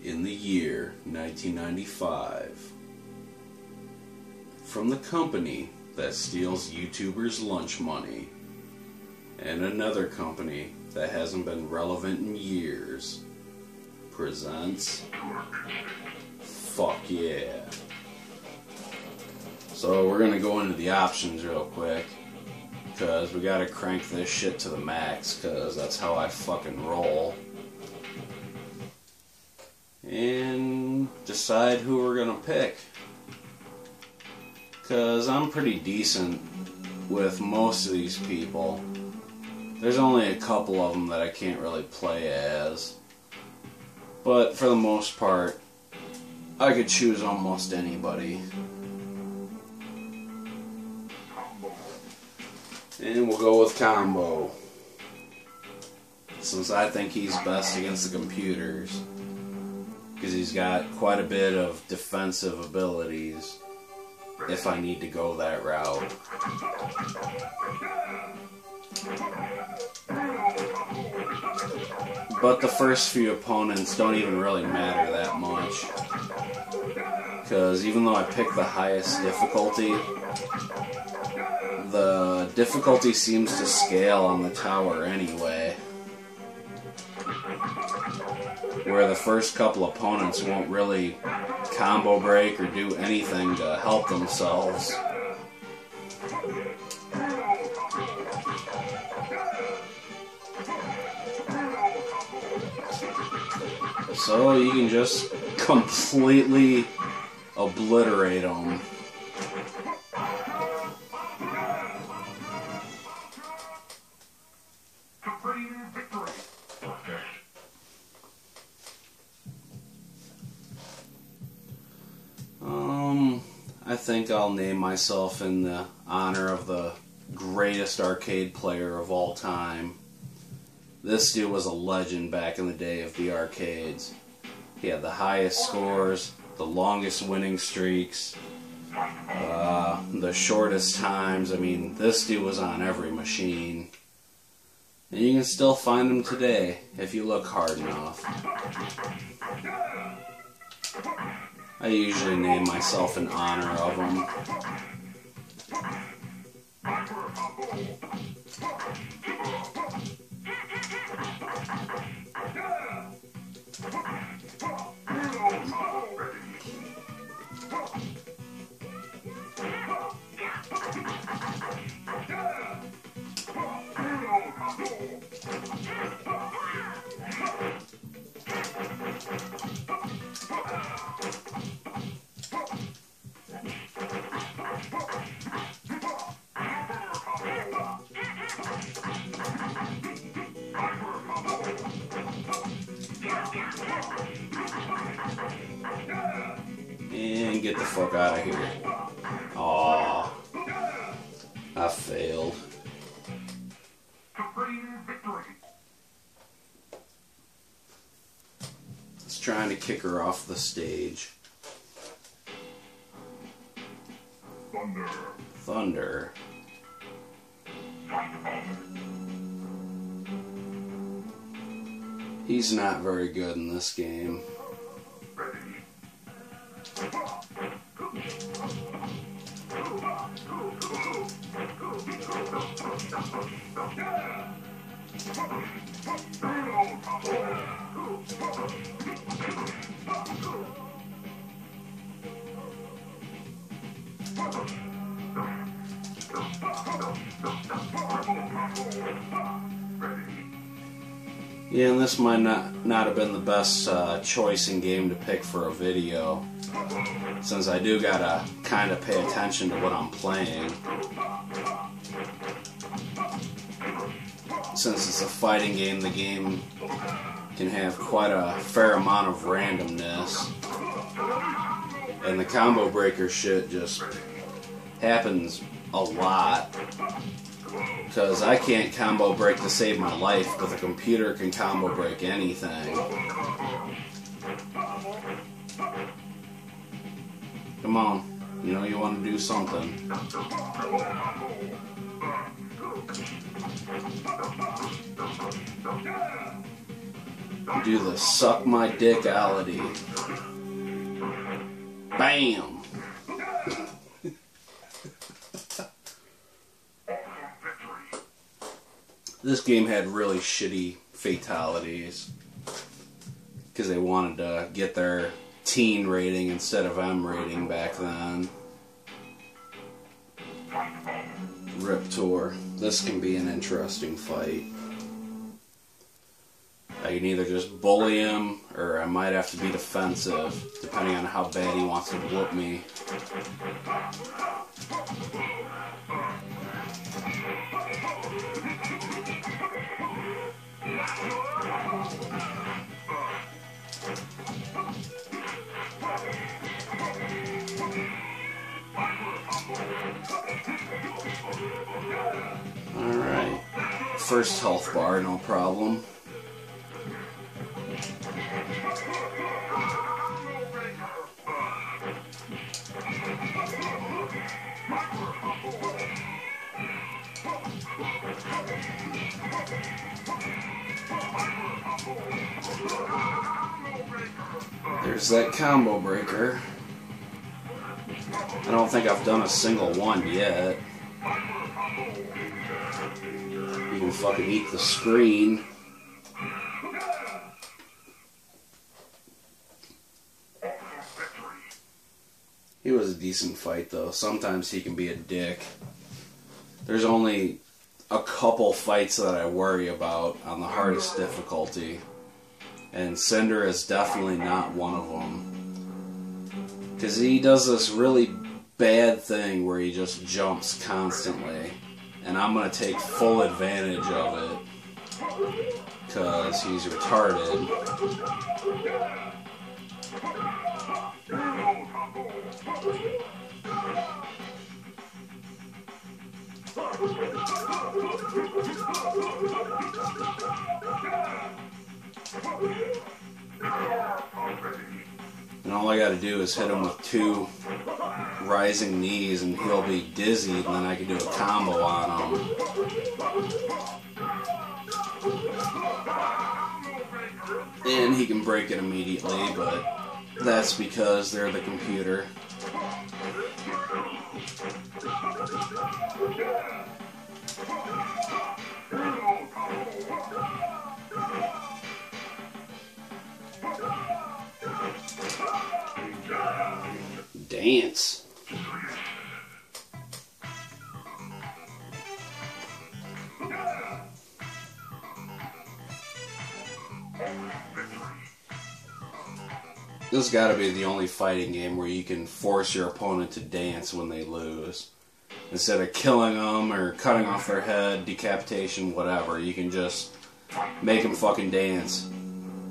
in the year 1995 from the company that steals YouTubers' lunch money and another company that hasn't been relevant in years presents Fuck Yeah. So we're gonna go into the options real quick because we gotta crank this shit to the max because that's how I fucking roll. And decide who we're gonna pick. Because I'm pretty decent with most of these people. There's only a couple of them that I can't really play as. But for the most part, I could choose almost anybody. And we'll go with Combo, since I think he's best against the computers. Because he's got quite a bit of defensive abilities if I need to go that route. But the first few opponents don't even really matter that much. Because even though I picked the highest difficulty, the difficulty seems to scale on the tower anyway. Where the first couple opponents won't really combo break or do anything to help themselves. So you can just completely obliterate them. I think I'll name myself in the honor of the greatest arcade player of all time. This dude was a legend back in the day of the arcades. He had the highest scores, the longest winning streaks, the shortest times. I mean, this dude was on every machine. And you can still find him today if you look hard enough. I usually name myself in honor of him. And get the fuck out of here. Aww. I failed. It's trying to kick her off the stage. Thunder. He's not very good in this game. Yeah, and this might not have been the best choice in game to pick for a video, since I do gotta kind of pay attention to what I'm playing. Since it's a fighting game, the game can have quite a fair amount of randomness, and the combo breaker shit just happens a lot. Because I can't combo break to save my life, but the computer can combo break anything. Come on, you know you want to do something. Do the suck my dick-ality. Bam! This game had really shitty fatalities because they wanted to get their teen rating instead of M rating back then. Rip Tour. This can be an interesting fight. I can either just bully him, or I might have to be defensive, depending on how bad he wants to whoop me. Alright. First health bar, no problem. There's that combo breaker. I don't think I've done a single one yet. You can fucking eat the screen. He was a decent fight though. Sometimes he can be a dick. There's only a couple fights that I worry about on the hardest difficulty. And Cinder is definitely not one of them. Because he does this really bad thing where he just jumps constantly. And I'm going to take full advantage of it. Because he's retarded. And all I gotta do is hit him with 2 rising knees and he'll be dizzy, and then I can do a combo on him. And he can break it immediately, but that's because they're the computer. Dance. This has got to be the only fighting game where you can force your opponent to dance when they lose. Instead of killing them or cutting off their head, decapitation, whatever, you can just make them fucking dance.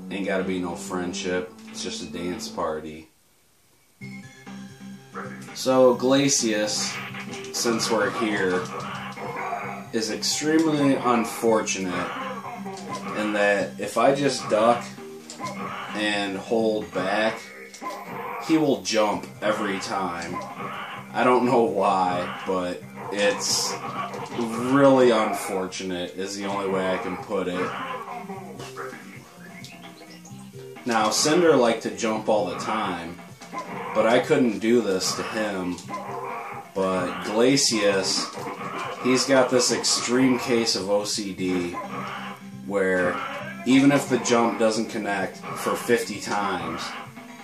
Ain't got to be no friendship. It's just a dance party. So Glacius, since we're here, is extremely unfortunate in that if I just duck and hold back, he will jump every time. I don't know why, but it's really unfortunate is the only way I can put it. Now, Cinder liked to jump all the time, but I couldn't do this to him. But Glacius, he's got this extreme case of OCD where even if the jump doesn't connect for 50 times,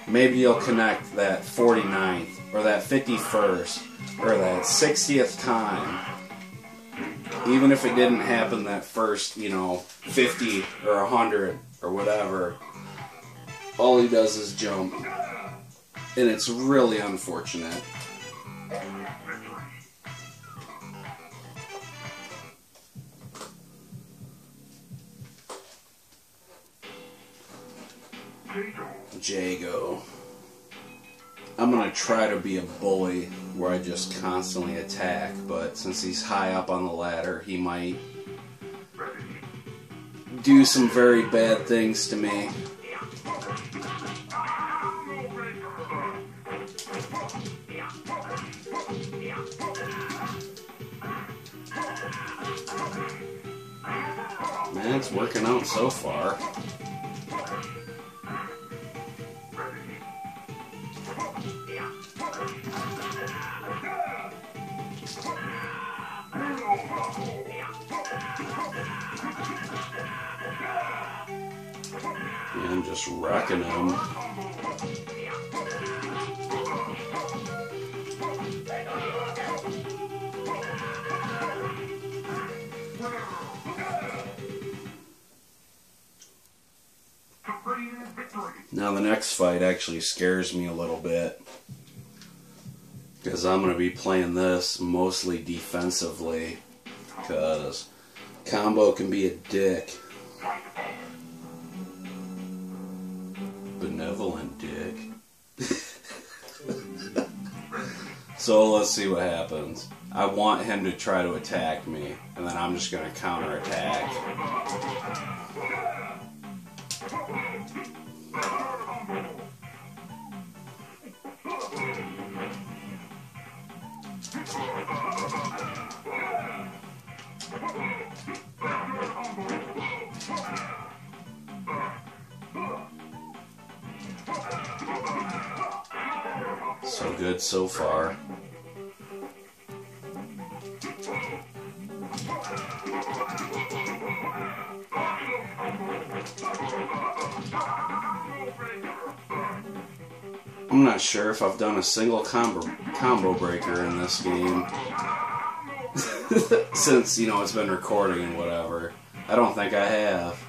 maybe you'll connect that 49th or that 51st or that 60th time. Even if it didn't happen that first, 50 or 100 or whatever, all he does is jump. And it's really unfortunate. Jago. I'm gonna try to be a bully where I just constantly attack, but since he's high up on the ladder, he might do some very bad things to me. Man, it's working out so far. And just wrecking him. Now the next fight actually scares me a little bit, because I'm going to be playing this mostly defensively, because combo can be a dick. Benevolent dick. So let's see what happens. I want him to try to attack me, and then I'm just going to counterattack. So good so far. I'm not sure if I've done a single combo breaker in this game. Since, you know, it's been recording and whatever. I don't think I have.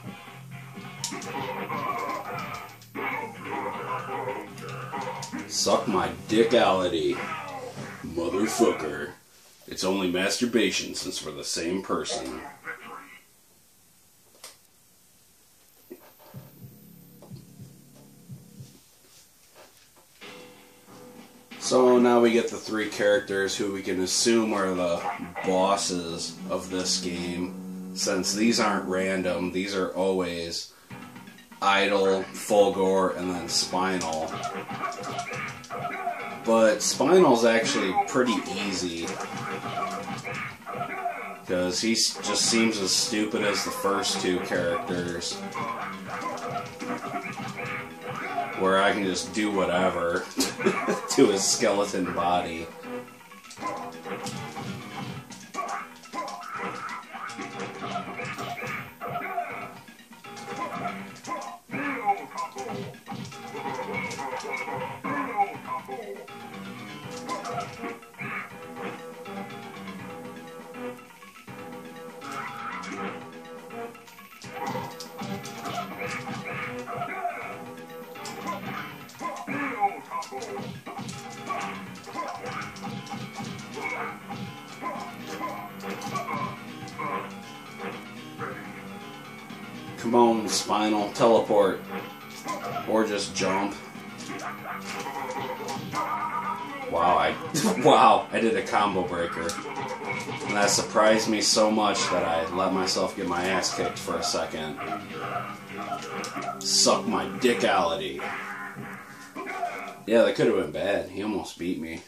Suck my dickality, motherfucker. It's only masturbation since we're the same person. So now we get the three characters who we can assume are the bosses of this game. Since these aren't random, these are always Idol, Fulgore, and then Spinal. But Spinal's actually pretty easy, because he just seems as stupid as the first two characters, where I can just do whatever to his skeleton body. Come on, Spinal, teleport. Or just jump. Wow, I did a combo breaker. And that surprised me so much that I let myself get my ass kicked for a second. Suck my dickality. Yeah, that could have been bad. He almost beat me.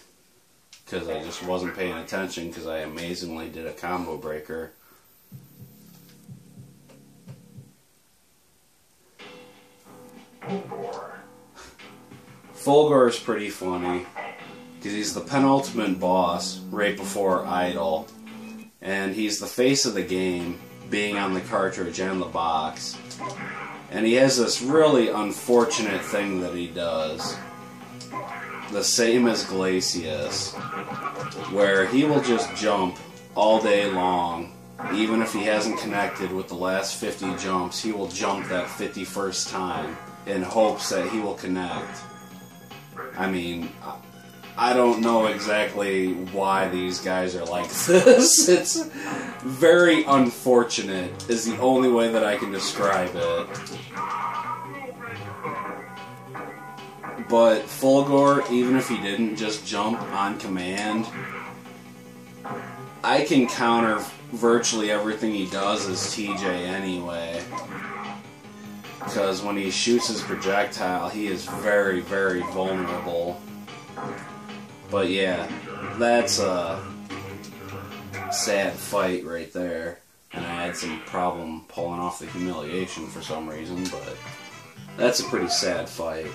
Because I just wasn't paying attention, because I amazingly did a combo breaker. Fulgore is pretty funny, because he's the penultimate boss right before Idol, and he's the face of the game, being on the cartridge and the box. And he has this really unfortunate thing that he does, the same as Glacius, where he will just jump all day long. Even if he hasn't connected with the last 50 jumps, he will jump that 51st time in hopes that he will connect. I mean, I don't know exactly why these guys are like this. It's very unfortunate, is the only way that I can describe it. But Fulgore, even if he didn't just jump on command, I can counter virtually everything he does as TJ anyway. Because when he shoots his projectile, he is very, very vulnerable. But yeah, that's a sad fight right there. And I had some problem pulling off the humiliation for some reason, but that's a pretty sad fight.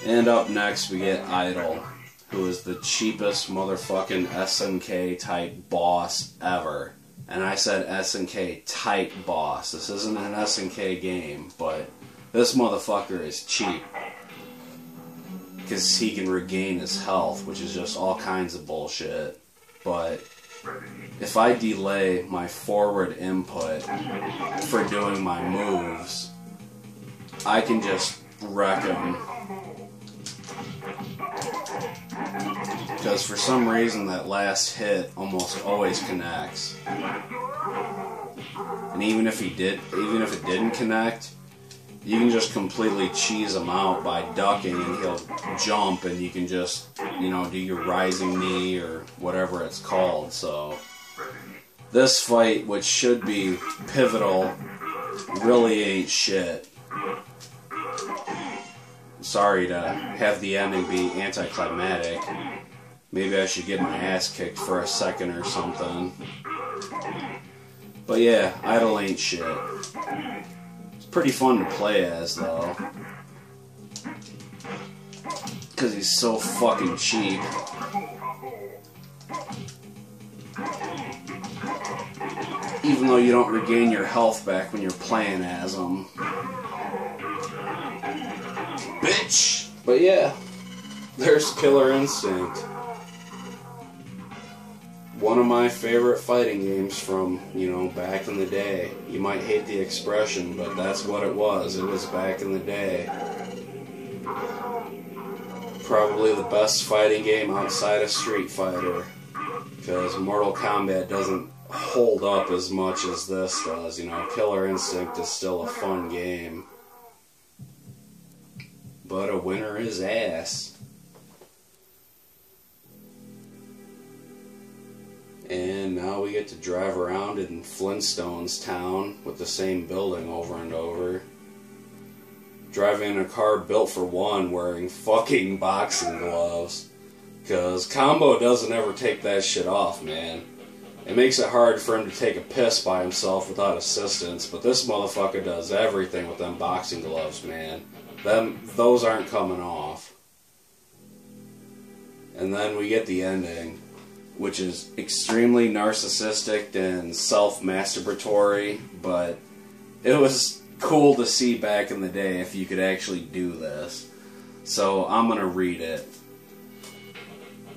And up next we get Idol, who is the cheapest motherfucking SNK type boss ever. And I said SNK type boss. This isn't an SNK game, but This motherfucker is cheap. Because he can regain his health, which is just all kinds of bullshit. But if I delay my forward input for doing my moves, I can just wreck him. Because for some reason that last hit almost always connects. And even if it didn't connect, you can just completely cheese him out by ducking, and he'll jump, and you can just, do your rising knee or whatever it's called. So this fight, which should be pivotal, really ain't shit. Sorry to have the ending be anticlimactic. Maybe I should get my ass kicked for a second or something. But yeah, Idol ain't shit. It's pretty fun to play as, though. Because he's so fucking cheap. Even though you don't regain your health back when you're playing as him. Bitch! But yeah, there's Killer Instinct. One of my favorite fighting games from, back in the day. You might hate the expression, but that's what it was. It was back in the day. Probably the best fighting game outside of Street Fighter. Because Mortal Kombat doesn't hold up as much as this does. Killer Instinct is still a fun game. But a winner is ass. And now we get to drive around in Flintstones town with the same building over and over. Driving in a car built for one, wearing fucking boxing gloves. Because Combo doesn't ever take that shit off, man. It makes it hard for him to take a piss by himself without assistance, but this motherfucker does everything with them boxing gloves, man. Those aren't coming off. And then we get the ending, which is extremely narcissistic and self-masturbatory, but it was cool to see back in the day if you could actually do this. So I'm gonna read it.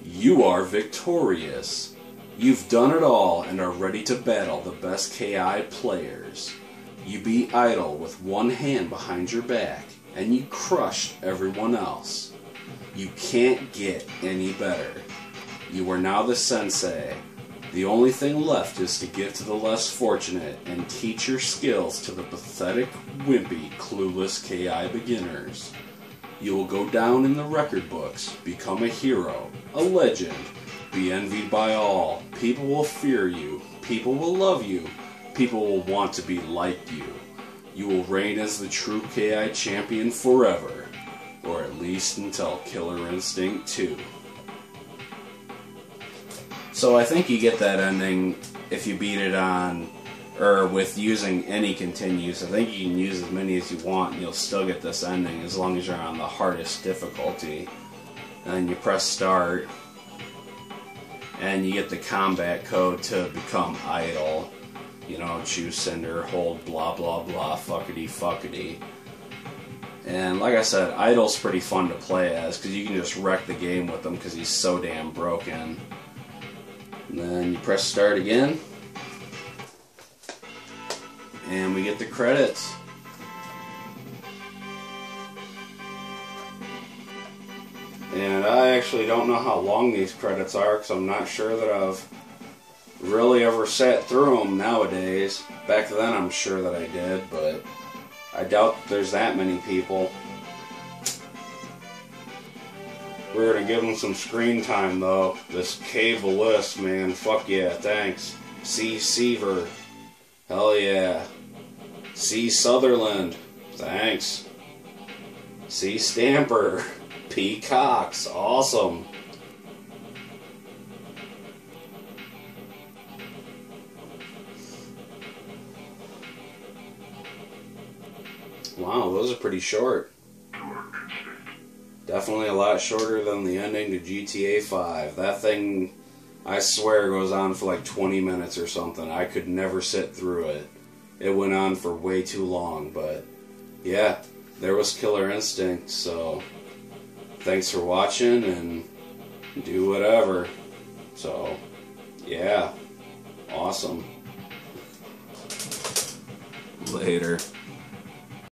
You are victorious. You've done it all and are ready to battle the best KI players. You beat Idol with one hand behind your back, and you crushed everyone else. You can't get any better. You are now the sensei. The only thing left is to give to the less fortunate and teach your skills to the pathetic, wimpy, clueless KI beginners. You will go down in the record books, become a hero, a legend, be envied by all. People will fear you. People will love you. People will want to be like you. You will reign as the true KI champion forever, or at least until Killer Instinct 2. So I think you get that ending if you beat it on, or with using any continues. I think you can use as many as you want and you'll still get this ending as long as you're on the hardest difficulty. And then you press start, and you get the combat code to become Idol. Choose Cinder, hold blah blah blah, fuckity fuckity. And like I said, Idol's pretty fun to play as, because you can just wreck the game with him because he's so damn broken. And then you press start again, and we get the credits. And I actually don't know how long these credits are, because I'm not sure that I've really ever sat through them nowadays. Back then I'm sure that I did, but I doubt there's that many people. We're gonna give them some screen time though. This Cave List, man, fuck yeah, thanks. C. Seaver, hell yeah. C. Sutherland, thanks. C. Stamper, P. Cox, awesome. Wow, those are pretty short. Definitely a lot shorter than the ending to GTA 5. That thing, I swear, goes on for like 20 minutes or something. I could never sit through it. It went on for way too long, but yeah. there was Killer Instinct. So thanks for watching, and do whatever. So yeah, awesome. Later.